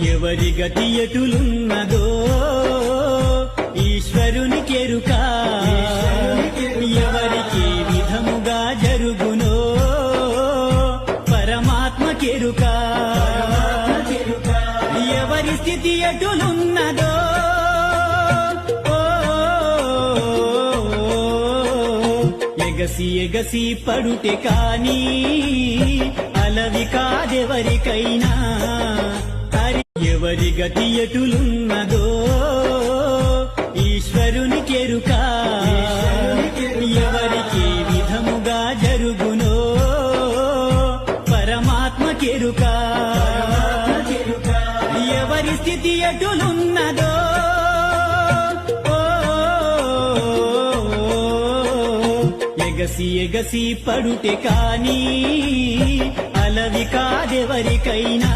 ఎవరి గతి ఎటులున్నదో ఈశ్వరునికెరుక, ఎవరికి విధముగా జరుగునో పరమాత్మకెరుక, ఎవరి స్థితి ఎటులున్నదో ఎగసి ఎగసి పడుటే కాని అలవి కాదెవరికైనా. ఎవరి గతి ఎటులున్నదో ఈశ్వరునికెరుక, ఎవరికి విధముగా జరుగునో పరమాత్మకెరుక, ఎవరి స్థితి ఎటులున్నదో ఎగసి ఎగసి పడుటే కాని అలవి కాదెవరికైనా.